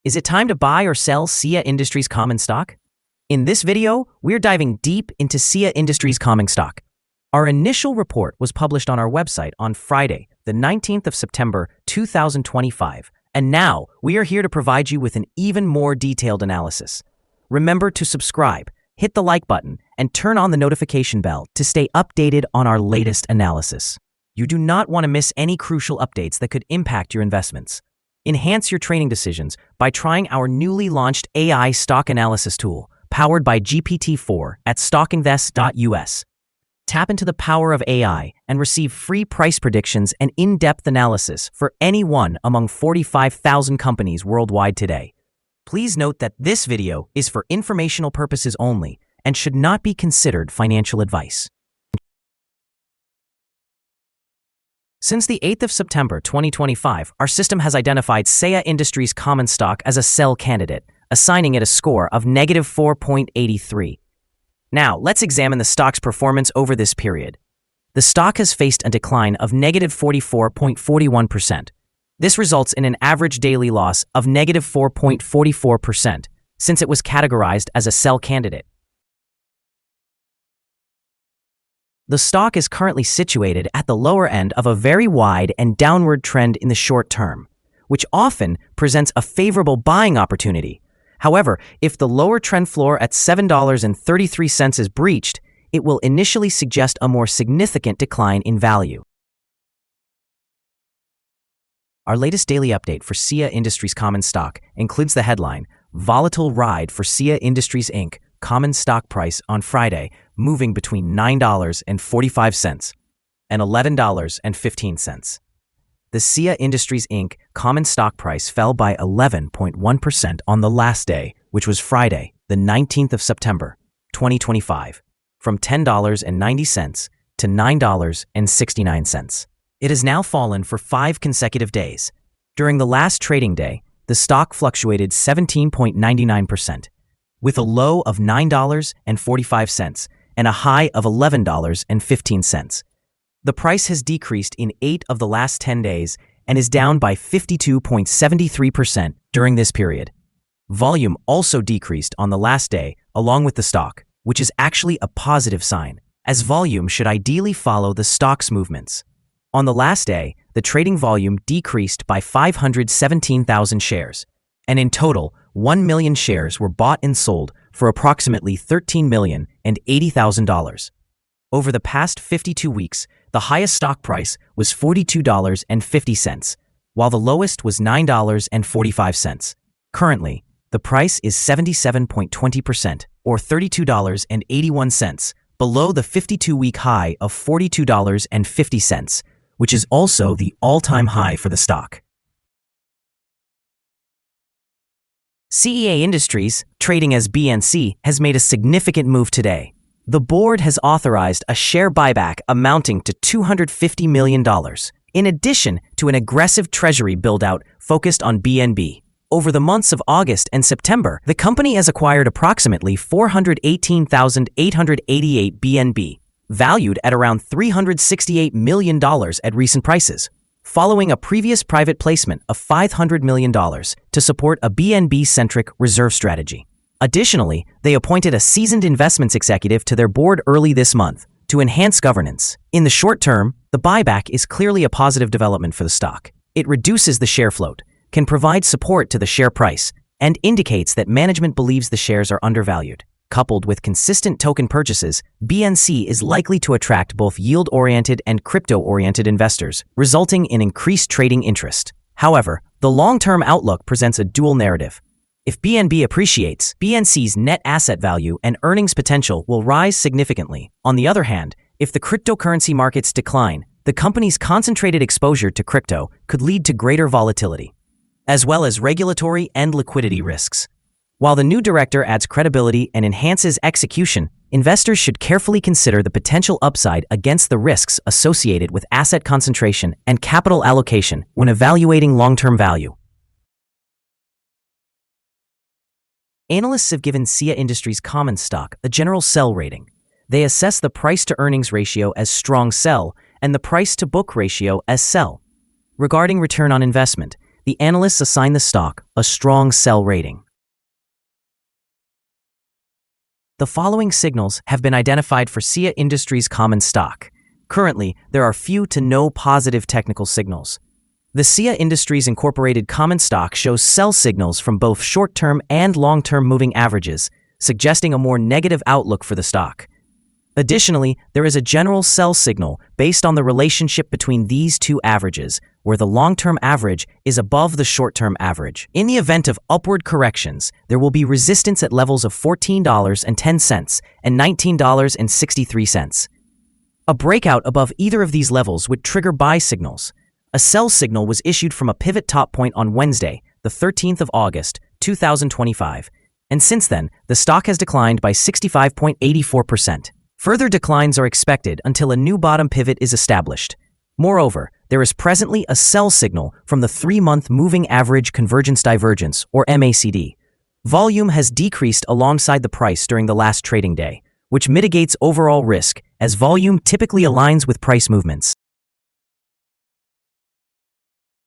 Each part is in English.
Is it time to buy or sell Cea Industries common stock? In this video, we're diving deep into Cea Industries common stock. Our initial report was published on our website on Friday, the 19th of September, 2025, and now we are here to provide you with an even more detailed analysis. Remember to subscribe, hit the like button, and turn on the notification bell to stay updated on our latest analysis. You do not want to miss any crucial updates that could impact your investments. Enhance your trading decisions by trying our newly launched AI stock analysis tool, powered by GPT-4 at StockInvest.us. Tap into the power of AI and receive free price predictions and in-depth analysis for any one among 45,000 companies worldwide today. Please note that this video is for informational purposes only and should not be considered financial advice. Since the 8th of September 2025, our system has identified Cea Industries common stock as a sell candidate, assigning it a score of -4.83. Now, let's examine the stock's performance over this period. The stock has faced a decline of -44.41%. This results in an average daily loss of -4.44% since it was categorized as a sell candidate. The stock is currently situated at the lower end of a very wide and downward trend in the short term, which often presents a favorable buying opportunity. However, if the lower trend floor at $7.33 is breached, it will initially suggest a more significant decline in value. Our latest daily update for Cea Industries common stock includes the headline, "Volatile Ride for Cea Industries Inc. Common stock price on Friday, moving between $9.45 and $11.15. The Cea Industries Inc. common stock price fell by 11.1% on the last day, which was Friday, the 19th of September, 2025, from $10.90 to $9.69. It has now fallen for 5 consecutive days. During the last trading day, the stock fluctuated 17.99%. with a low of $9.45 and a high of $11.15. The price has decreased in 8 of the last 10 days and is down by 52.73% during this period. Volume also decreased on the last day along with the stock, which is actually a positive sign, as volume should ideally follow the stock's movements. On the last day, the trading volume decreased by 517,000 shares, and in total, 1 million shares were bought and sold for approximately $13,080,000. Over the past 52 weeks, the highest stock price was $42.50, while the lowest was $9.45. Currently, the price is 77.20%, or $32.81, below the 52-week high of $42.50, which is also the all-time high for the stock. Cea Industries, trading as BNC, has made a significant move today. The board has authorized a share buyback amounting to $250 million, in addition to an aggressive treasury build-out focused on BNB. Over the months of August and September, the company has acquired approximately 418,888 BNB, valued at around $368 million at recent prices, following a previous private placement of $500 million to support a BNB-centric reserve strategy. Additionally, they appointed a seasoned investments executive to their board early this month to enhance governance. In the short term, the buyback is clearly a positive development for the stock. It reduces the share float, can provide support to the share price, and indicates that management believes the shares are undervalued. Coupled with consistent token purchases, BNC is likely to attract both yield-oriented and crypto-oriented investors, resulting in increased trading interest. However, the long-term outlook presents a dual narrative. If BNB appreciates, BNC's net asset value and earnings potential will rise significantly. On the other hand, if the cryptocurrency markets decline, the company's concentrated exposure to crypto could lead to greater volatility, as well as regulatory and liquidity risks. While the new director adds credibility and enhances execution, investors should carefully consider the potential upside against the risks associated with asset concentration and capital allocation when evaluating long-term value. Analysts have given Cea Industries common stock a general sell rating. They assess the price-to-earnings ratio as strong sell and the price-to-book ratio as sell. Regarding return on investment, the analysts assign the stock a strong sell rating. The following signals have been identified for Cea Industries common stock. Currently, there are few to no positive technical signals. The Cea Industries Incorporated common stock shows sell signals from both short-term and long-term moving averages, suggesting a more negative outlook for the stock. Additionally, there is a general sell signal based on the relationship between these two averages, where the long-term average is above the short-term average. In the event of upward corrections, there will be resistance at levels of $14.10 and $19.63. A breakout above either of these levels would trigger buy signals. A sell signal was issued from a pivot top point on Wednesday, the 13th of August, 2025, and since then, the stock has declined by 65.84%. Further declines are expected until a new bottom pivot is established. Moreover, there is presently a sell signal from the 3-month Moving Average Convergence Divergence, or MACD. Volume has decreased alongside the price during the last trading day, which mitigates overall risk as volume typically aligns with price movements.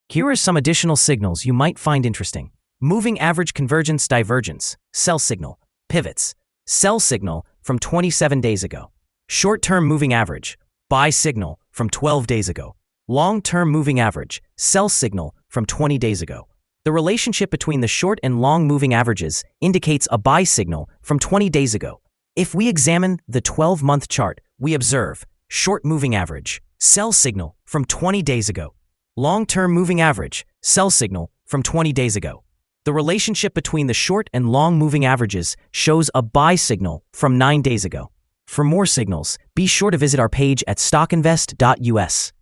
Here are some additional signals you might find interesting. Moving Average Convergence Divergence, sell signal, pivots, sell signal from 27 days ago. Short-term moving average, buy signal from 12 days ago. Long-term moving average, sell signal from 20 days ago. The relationship between the short and long moving averages indicates a buy signal from 20 days ago. If we examine the 12-month chart, we observe short moving average, sell signal from 20 days ago. Long-term moving average, sell signal from 20 days ago. The relationship between the short and long moving averages shows a buy signal from 9 days ago. For more signals, be sure to visit our page at StockInvest.us.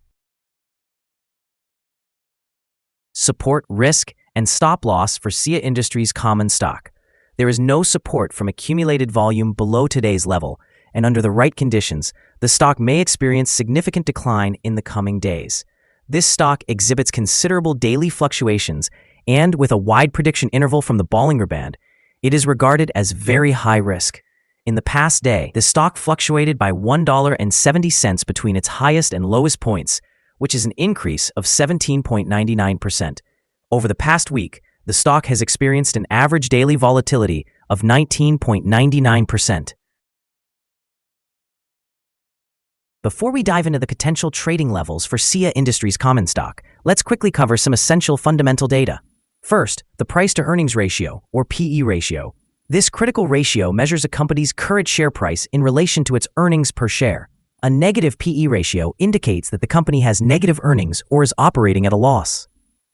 Support, risk, and stop loss for Cea Industries common stock. There is no support from accumulated volume below today's level, and under the right conditions, the stock may experience significant decline in the coming days. This stock exhibits considerable daily fluctuations, and with a wide prediction interval from the Bollinger Band, it is regarded as very high risk. In the past day, the stock fluctuated by $1.70 between its highest and lowest points, which is an increase of 17.99%. Over the past week, the stock has experienced an average daily volatility of 19.99%. Before we dive into the potential trading levels for Cea Industries common stock, let's quickly cover some essential fundamental data. First, the price-to-earnings ratio, or PE ratio. This critical ratio measures a company's current share price in relation to its earnings per share. A negative PE ratio indicates that the company has negative earnings or is operating at a loss.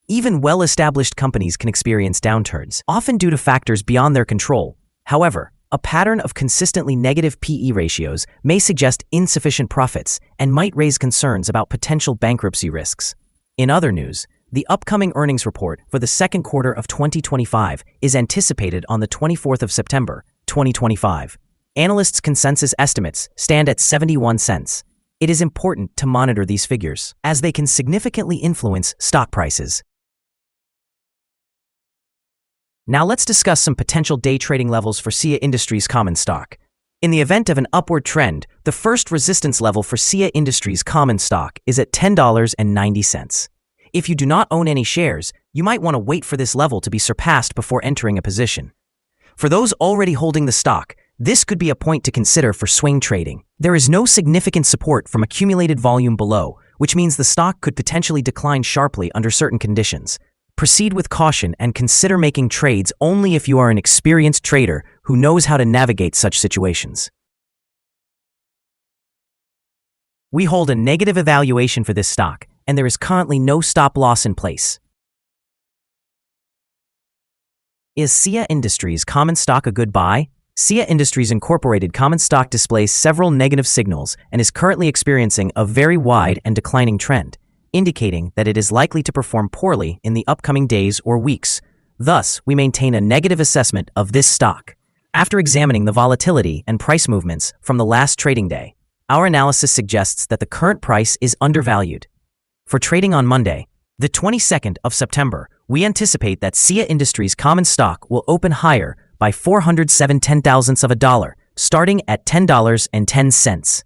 Even well-established companies can experience downturns, often due to factors beyond their control. However, a pattern of consistently negative PE ratios may suggest insufficient profits and might raise concerns about potential bankruptcy risks. In other news, the upcoming earnings report for the second quarter of 2025 is anticipated on the 24th of September, 2025. Analysts' consensus estimates stand at 71 cents. It is important to monitor these figures, as they can significantly influence stock prices. Now let's discuss some potential day trading levels for Cea Industries common stock. In the event of an upward trend, the first resistance level for Cea Industries common stock is at $10.90. If you do not own any shares, you might want to wait for this level to be surpassed before entering a position. For those already holding the stock, this could be a point to consider for swing trading. There is no significant support from accumulated volume below, which means the stock could potentially decline sharply under certain conditions. Proceed with caution and consider making trades only if you are an experienced trader who knows how to navigate such situations. We hold a negative evaluation for this stock, and there is currently no stop loss in place. Is Cea Industries common stock a good buy? Cea Industries Incorporated common stock displays several negative signals and is currently experiencing a very wide and declining trend, indicating that it is likely to perform poorly in the upcoming days or weeks. Thus, we maintain a negative assessment of this stock. After examining the volatility and price movements from the last trading day, our analysis suggests that the current price is undervalued. For trading on Monday, the 22nd of September, we anticipate that Cea Industries common stock will open higher by 407 of a dollar, starting at $10.10.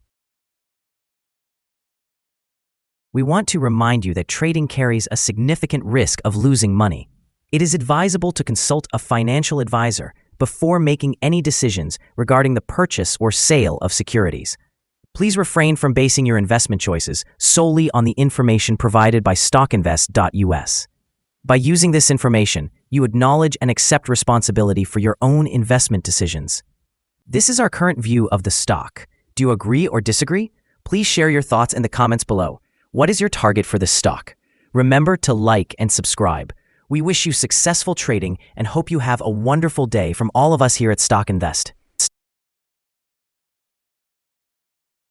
We want to remind you that trading carries a significant risk of losing money. It is advisable to consult a financial advisor before making any decisions regarding the purchase or sale of securities. Please refrain from basing your investment choices solely on the information provided by StockInvest.us. By using this information, you acknowledge and accept responsibility for your own investment decisions. This is our current view of the stock. Do you agree or disagree? Please share your thoughts in the comments below. What is your target for this stock? Remember to like and subscribe. We wish you successful trading and hope you have a wonderful day from all of us here at Stock Invest.